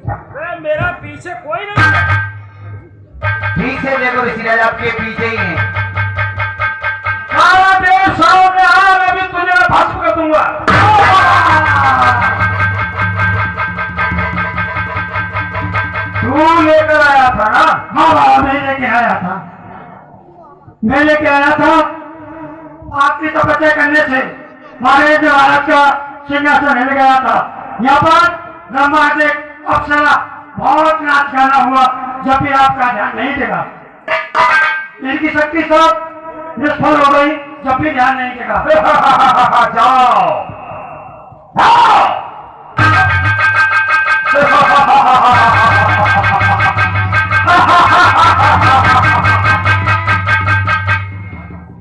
मेरा पीछे कोई नहीं। पीछे देखो ऋषिराज, आपके पीछे ही है। सारा देश सामने आ, मैं भी तुझे भस्म कर दूंगा। तू लेकर आया था ना? हाँ मैं लेके आया था, मैं लेके आया था। आपकी तपस्या करने से महाराज महाराज का सिंहासन हिल गया था। यहाँ पर ब्रह्मांडिक अप्सरा बहुत नाच गाना हुआ, जब भी आपका ध्यान नहीं देगा। इनकी शक्ति सब निष्फल हो गई, जब भी ध्यान नहीं देगा। जाओ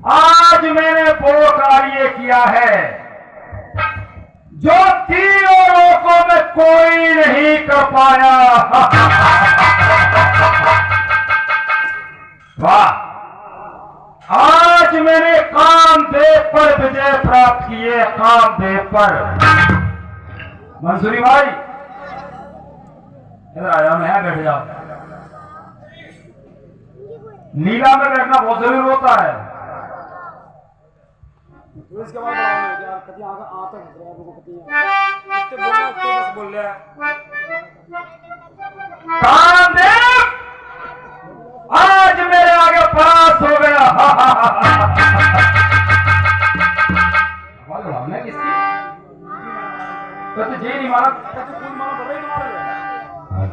आज मैंने वो कार्य किया है जो तीनों लोकों में कोई नहीं कर पाया। वाह, आज मैंने कामदेव पर विजय प्राप्त की है। कामदेव पर। मंसूरी भाई इधर आया, मैं यहाँ बैठ जाओ। लीला में बैठना बहुत जरूरी होता है। इसके बाद कभी आता बोल रहा है। कामदेव आज मेरे आगे पास हो गया। हमने किसकी तो जी नहीं मारा।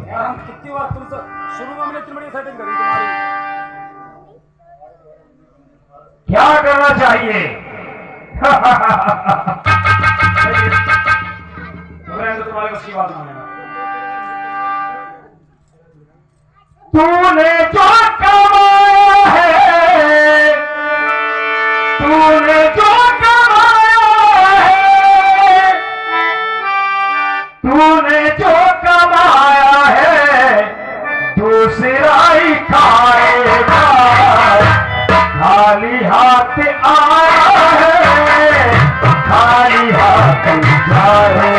यार हम कितनी बार तुमसे शुरू में हमने इतनी बड़ी सेटिंग करी तुम्हारी। क्या करना चाहिए? तुम्हारे बस की बात मानेगा। तूने जो कमाया है, तूने जो कमाया है, तूने जो कमाया है दूसरा ही खाएगा। खाली हाथ आया है, खाली हाथ जाएगा।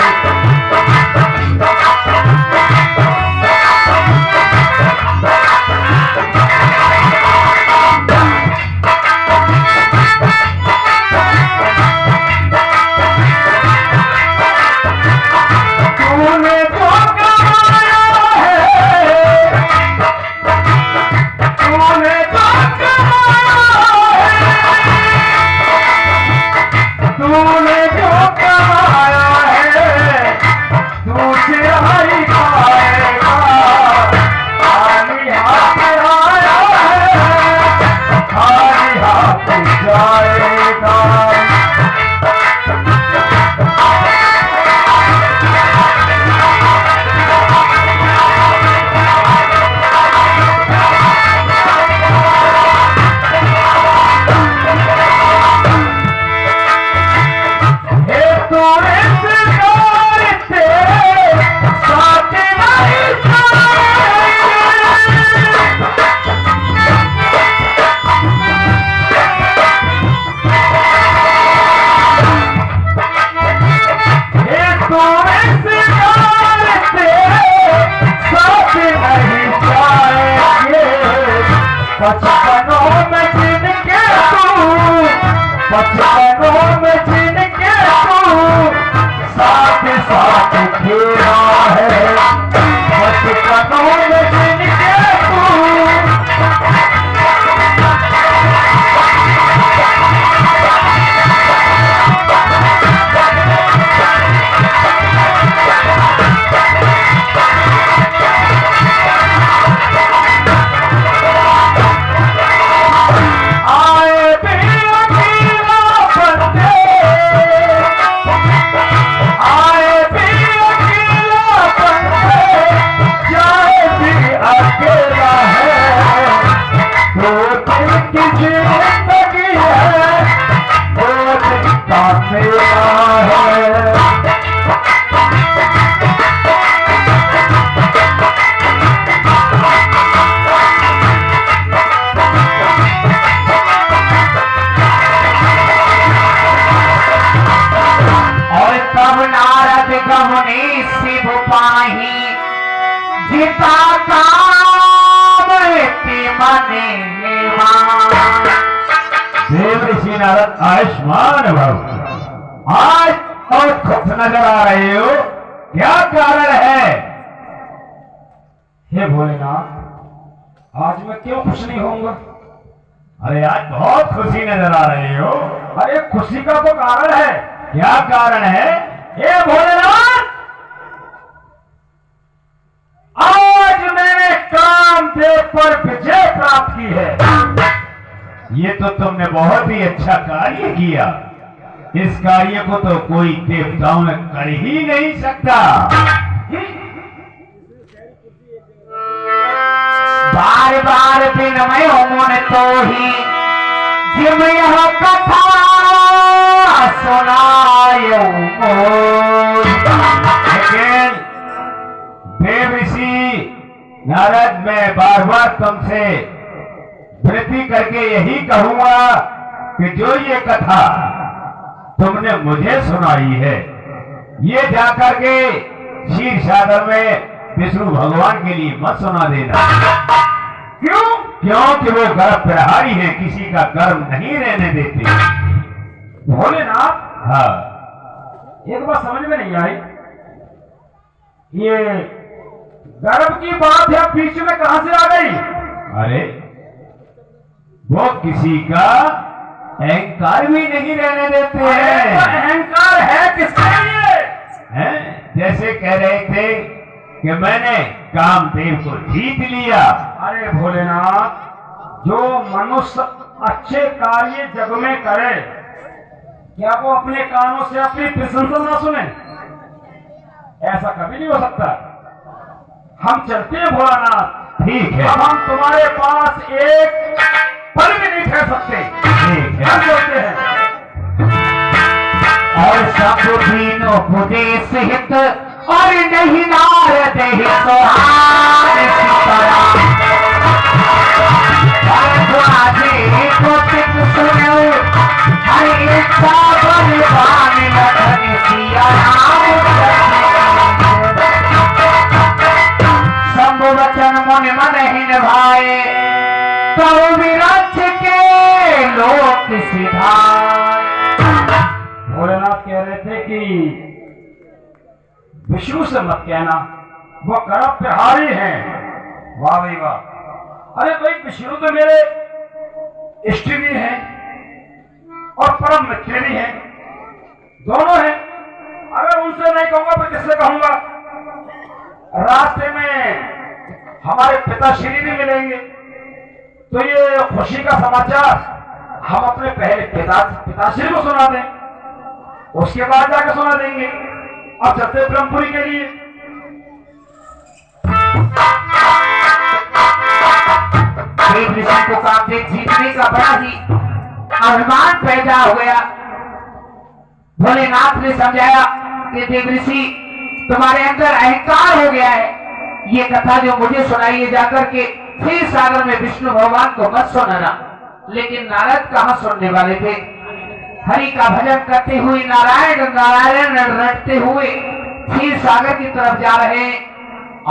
बचपनों में जिनके तू, बचपनों में जिनके तू साथ साथ खेला है। बचपनों में जिनके तू जीता काम मने देव ऋषि नारद आयुष्मान भव। आज बहुत खुश नजर आ रहे हो, क्या कारण है? हे भोलेनाथ, आज मैं क्यों खुश नहीं होऊंगा? अरे आज बहुत खुशी नजर आ रहे हो। अरे खुशी का तो कारण है। क्या कारण है? हे भोलेनाथ, आज मैंने कामदेव पर विजय प्राप्त की है। ये तो तुमने बहुत ही अच्छा कार्य किया। इस कार्य को तो कोई देवताओं में कर ही नहीं सकता। बार बार विनमय होने तो ही जिम यह कथा सुनायो लेकिन देव ऋषि नारद, मैं बार बार तुमसे विनती करके यही कहूंगा कि जो ये कथा तुमने मुझे सुनाई है, ये जाकर के क्षीर सागर में विष्णु भगवान के लिए मत सुना देना। क्यों? क्योंकि वो गर्भ प्रहारी है, किसी का गर्भ नहीं रहने देते। भोलेनाथ, हाँ, एक बात समझ में नहीं आई। ये गर्भ की बात है, बीच में कहां से आ गई? अरे वो किसी का अहंकार भी नहीं रहने देते हैं। अहंकार है किसके लिए? हैं? जैसे कह रहे थे कि मैंने कामदेव को जीत लिया। अरे भोलेनाथ, जो मनुष्य अच्छे कार्य जग में करे, क्या वो अपने कानों से अपनी प्रशंसा ना सुने? ऐसा कभी नहीं हो सकता। हम चलते हैं भोलानाथ। ठीक है, अब हम तुम्हारे पास एक पल भी नहीं ठहर सकते। ठीक है। हम चलते हैं। और सब दीन उपदेश हित और नहीं नारद ही सोहान सीताराम। को तिक सुनो हरि इच्छा बलिदान लखन सिया राम। शंभु वचन मन मन ही निभाए, तब विरक्ष के लोक सिधाए। भोलेनाथ कह रहे थे कि विष्णु से मत कहना, वो गर्भ प्रहारी हैं। वाह भाई वाह। अरे भाई, विष्णु तो मेरे इष्ट भी हैं और परम मित्र भी हैं, दोनों हैं। अगर उनसे नहीं कहूंगा तो किससे कहूंगा? रास्ते में हमारे पिताश्री भी मिलेंगे, तो ये खुशी का समाचार हम अपने पहले पिताश्री को सुना दें, उसके बाद जाकर सुना देंगे। अब चलते ब्रह्मपुरी के लिए। देव ऋषि को कामदेव जीतने का बड़ा ही अभिमान पैदा हो गया। भोलेनाथ ने समझाया कि देव ऋषि, तुम्हारे अंदर अहंकार हो गया है। ये कथा जो मुझे सुनाई है, जाकर के क्षीर सागर में विष्णु भगवान को मत सुनाना। लेकिन नारद कहाँ सुनने वाले थे? हरि का भजन करते हुए नारायण नारायण रटते हुए क्षीर सागर की तरफ जा रहे हैं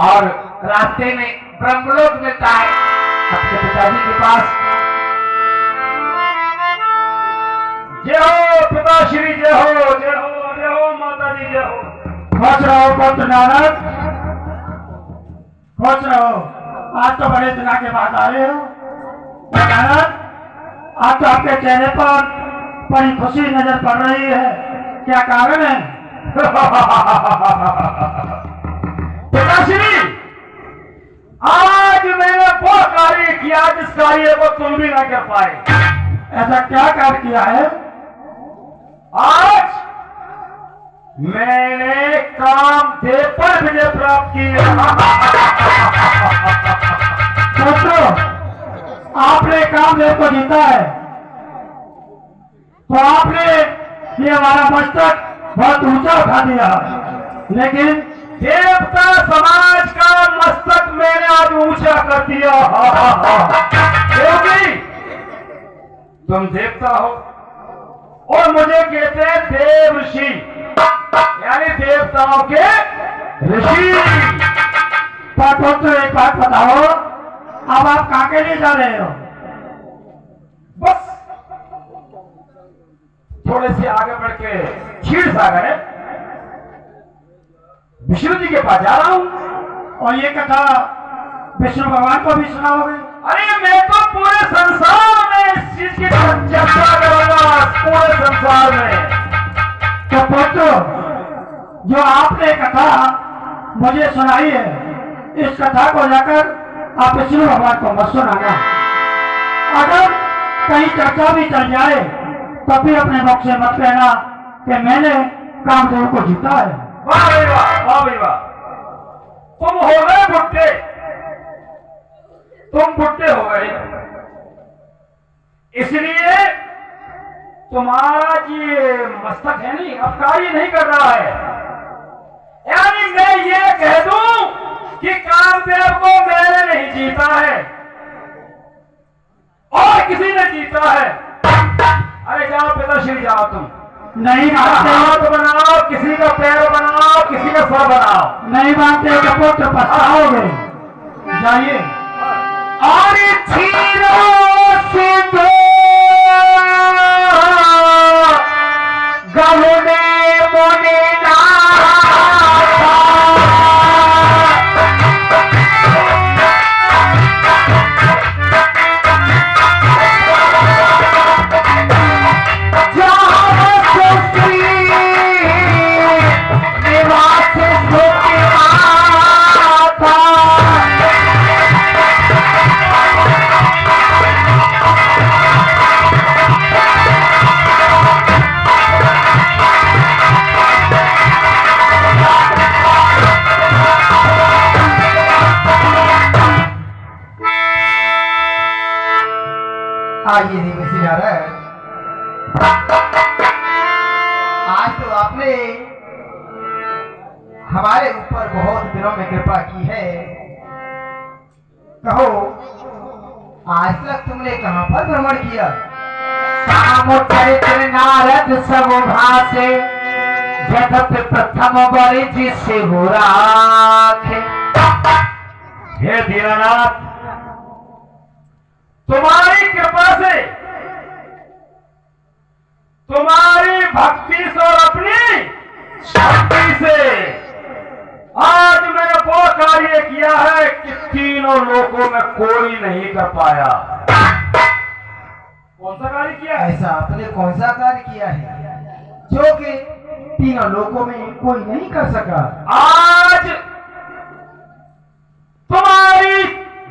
और रास्ते में ब्रह्मलोक मिलता है अपने पिताजी के पास। जय हो पिताश्री, जय हो, जय हो, जय हो माता जी, जय हो। खुश रहो पुत्र नारद, खुश रहो। आज तो बड़े दिनों के बाद आए हो। नारद, आज तो आपके चेहरे पर बड़ी खुशी नजर पड़ रही है, क्या कारण है? पिताश्री, आज मैंने वो कार्य किया जिस कार्य को तुम भी ना कर पाए। ऐसा क्या कार्य किया है? आज मैंने कामदेव पर विजय प्राप्त की है। पुत्र, आपने कामदेव को जीता है, तो आपने ये हमारा मस्तक बहुत ऊंचा उठा दिया, लेकिन देवता समाज का मस्तक मैंने आज ऊंचा कर दिया। क्योंकि तुम देवता हो और मुझे कहते हैं देव ऋषि, यानी देवताओं के ऋषि। पाठोत्तर एक बात बताओ, अब आप कहाँ के लिए जा रहे हो? बस थोड़े से आगे बढ़ के क्षीर सागर है, विष्णु जी के पास जा रहा हूं। और ये कथा विष्णु भगवान को भी सुनाओगे? अरे मैं तो पूरे संसार में इस चीज की चर्चा करूंगा, पूरे संसार में। तो पुत्र, जो आपने कथा मुझे सुनाई है, इस कथा को जाकर आप विष्णु भगवान को मत सुनाना। अगर कहीं चर्चा भी चल जाए तो फिर अपने मुख से मत कहना कि मैंने कामदेव को जीता है। वाह भाई वाह, वाह भाई वाह, तुम हो गए बुट्टे, तुम बुट्टे हो गए, इसलिए तुम्हारा ये मस्तक है नहीं, अब कार्य नहीं कर रहा है। यानी मैं ये कह दूं कि कामदेव को मैंने नहीं जीता है और किसी ने जीता है। अरे जाओ पिताश्री, जाओ तुम, नहीं मानते, हाथ बनाओ, किसी का पैर बनाओ, किसी का सर बनाओ। नहीं मानते तो पुत्र पछताओगे। जाइए। और छीरो से दो गहुने मोने आइए देवी नारायण, आज तो आपने हमारे ऊपर बहुत दिनों में कृपा की है। कहो, आज तक तुमने कहां पर भ्रमण किया? चरित्र नारद सब भाषे जगत प्रथम बड़े जिसे हो राखे। हे दीनानाथ, तुम्हारी कृपा से, तुम्हारी भक्ति से और अपनी शक्ति से आज मैंने वो कार्य किया है कि तीनों लोकों में कोई नहीं कर पाया। कौन सा कार्य किया है? ऐसा आपने कौन सा कार्य किया है जो कि तीनों लोकों में कोई नहीं कर सका? आज तुम्हारी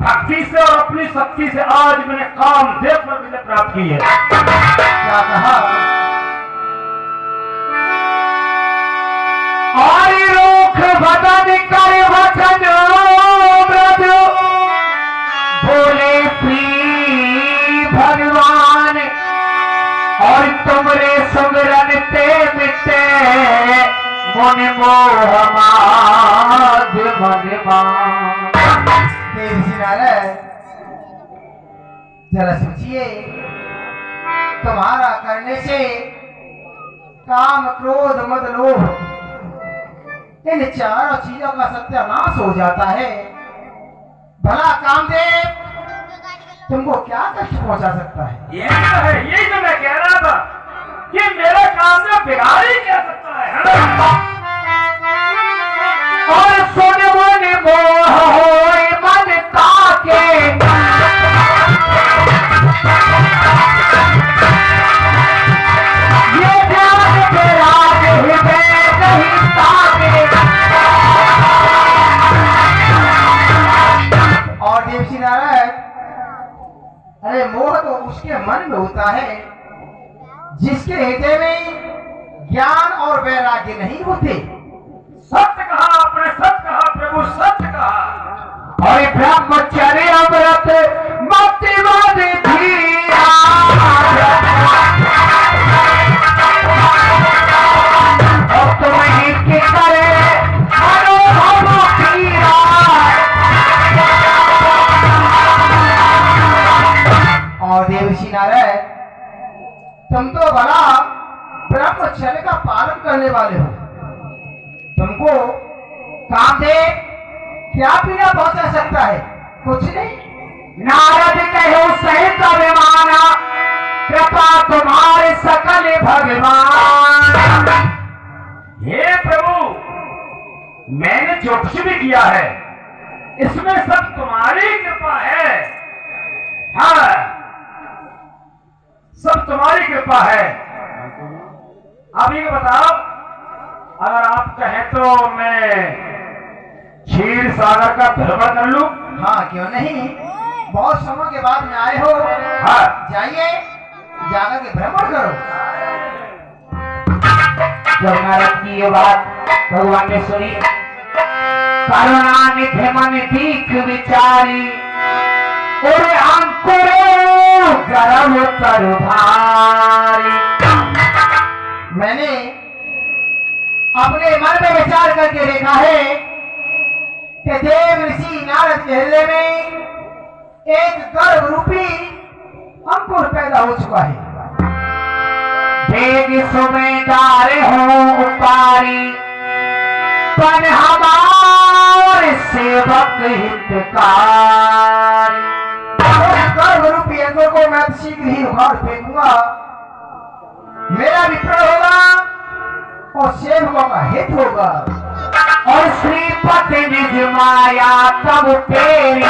भक्ति से और अपनी शक्ति से आज मैंने कामदेव पर विजय प्राप्त की है। क्या कहा? और रूख बदन कर वचन ब्रज बोले प्रिय भगवान, और तुमरे सुमिरन ते मिटे मन मोह माध मनमान। देवी नारायण, जरा सोचिए, तुम्हारा करने से काम क्रोध मद लोभ इन चारों चीजों का सत्यानाश हो जाता है। भला कामदेव तुमको क्या कष्ट पहुंचा सकता है? यही तो है, यही तो मैं कह रहा था कि मेरा कामदेव बिगाड़ ही क्या सकता है। और सुन मन मोह होए मन ताके, ये ध्यान विराग हृदय नहीं ताके। और देवसी नारायण, अरे मोह तो उसके मन में होता है जिसके हृदय में ज्ञान और वैराग्य नहीं होते। सत्य कहा आपने, सत्य कहा प्रभु, सत्य कहा। और ब्रह्मचर्य अमृत मतिवाद धीरा, और तुम ही के करे मनोभव पीरा। और देवसी नारायण, तुम तो बड़ा ब्रह्मचर्य का पालन करने वाले हो। तुमको कामदेव क्या पीड़ा पहुंचा सकता है? कुछ नहीं। नारद कहो सहित अभिमाना, कृपा तुम्हारे सकल भगवान। हे प्रभु, मैंने जो कुछ भी किया है इसमें सब तुम्हारी कृपा है। हाँ, सब तुम्हारी कृपा है। अब ये बताओ, अगर आप कहें तो मैं क्षीर सागर का भ्रमण कर लूं? हाँ, क्यों नहीं। बहुत समय के बाद में आए हो। हाँ, जाइए, जाकर के भ्रमण करो। जब नारद की ये बात भगवान ने सुनी, करुणा निधि मन दीख विचारी, और अंकुरो गर्भ तरु भारी। मैंने अपने मन में विचार करके देखा है कि देव ऋषि नारद के हृदय में एक गर्भ रूपी अंकुर पैदा हो चुका है। देव सुबेदार हो उपारी, पन हमारे सेवक हितकारी। उस गर्भ रूपी अंकुर को मैं शीघ्र ही उखाड़ फेंकूंगा। मेरा विप्रण होगा और सेवकों का हित होगा। और श्रीपति निज माया तब तेरी,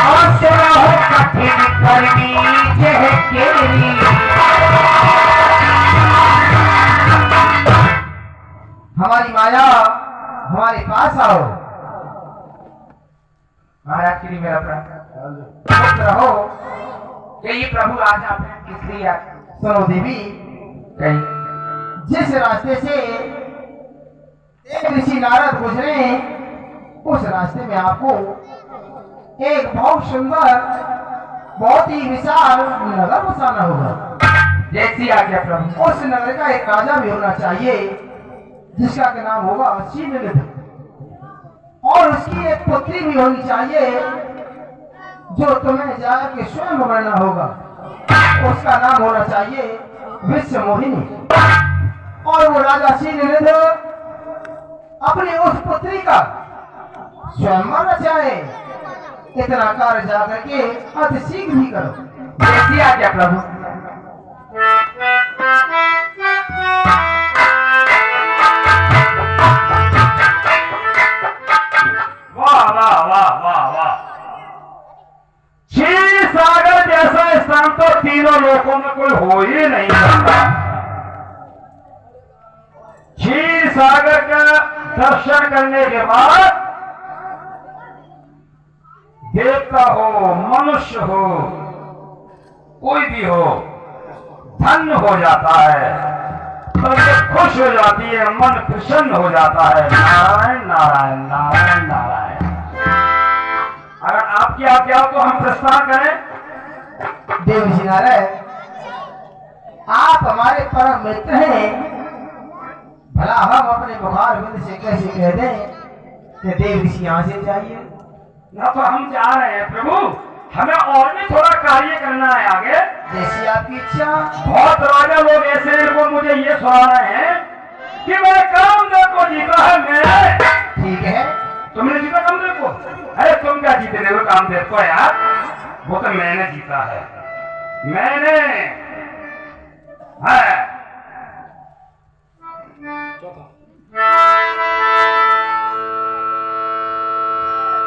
अवश्य रहो कठिन करनी जह केरी। हमारी माया हमारे पास आओ। महाराज के लिए मेरा प्रार्थना रहो। यही प्रभु आज आपने किस लिए आए? सुनो देवी, कहीं जिस रास्ते से देव ऋषि नारद गुजरे, उस रास्ते में आपको एक बहुत सुंदर, बहुत ही विशाल नगर बसाना होगा। जैसी आज्ञा प्रभु। उस नगर का एक राजा भी होना चाहिए, जिसका का नाम होगा शीलनिधि, और उसकी एक पुत्री भी होनी चाहिए, जो तुम्हें जाके स्वयं बनना होगा। उसका नाम होना चाहिए विश्व मोहिनी। और वो राजा शीलनिधि अपनी उस पुत्री का स्वयं मरना चाहे, इतना कार्य जाकर के अति शीघ्र ही करो। जैसी आज्ञा प्रभु। वाह वाह वाह वाह वाह। क्षीर सागर जैसा स्थान तो तीनों लोकों में कोई हो ही नहीं सकता। क्षीर सागर का दर्शन करने के बाद देवता हो, मनुष्य हो, कोई भी हो, धन्य हो जाता है, तबीयत खुश हो जाती है, मन प्रसन्न हो जाता है। नारायण नारायण नारायण नारायण। अगर आपकी आज्ञा हो तो हम प्रस्थान करें। देव ऋषि नारायण, आप हमारे परम मित्र हैं। भला हम अपने मुखार बिंद से कैसे कह दें कि देव ऋषि यहाँ से जाइए? ना तो हम जा रहे हैं प्रभु, हमें और भी थोड़ा कार्य करना है आगे। जैसी आपकी इच्छा। बहुत राजा लोग ऐसे हैं, वो मुझे ये सुना रहे हैं कि मैं कामदेव को जीता है। मैं ठीक है, तुमने जीता कामदेव को? अरे तुम क्या जीते रहे हो कामदेव को यार, वो तो मैंने जीता है, मैंने। है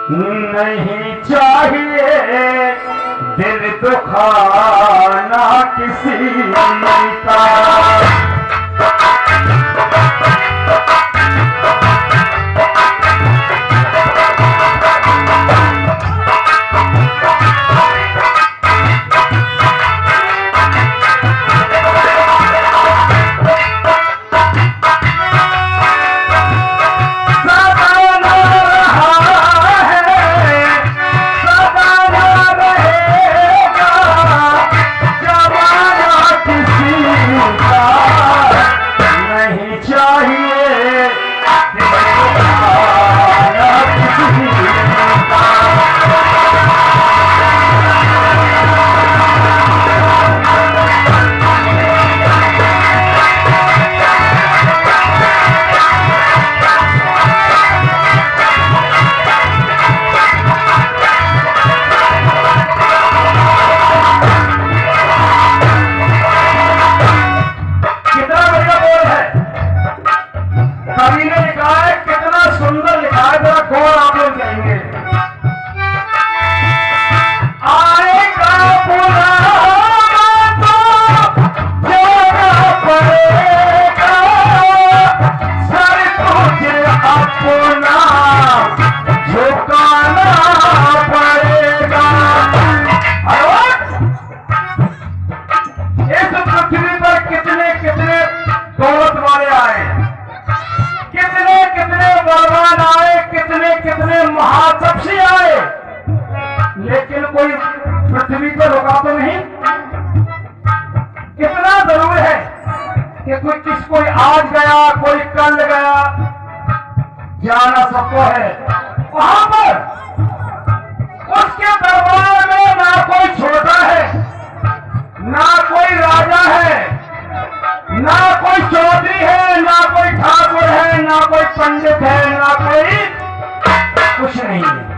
नहीं चाहिए दिल दुखाना किसी का। रहेगा जमाना किसी का। बढ़िया बोल है। कवि ने लिखा है, कितना सुंदर लिखा है, जरा गौर आप लोग कहेंगे। आएगा बुलावा तो जाना पड़ेगा, सर तुझे अपना झुकाना पड़ेगा। इस पृथ्वी पर कितने कितने दौलत वाले आए, कितने कितने बलवान आए, कितने कितने महातपसी आए, लेकिन कोई पृथ्वी पर रुका तो नहीं। इतना जरूर है कि कोई आज गया, कोई कल गया, जाना सबको है। वहां पर उसके दरबार में ना कोई छोटा है, ना कोई राजा है, ना कोई चौधरी है, ना कोई ठाकुर है, ना कोई पंडित है, ना कोई कुछ नहीं है।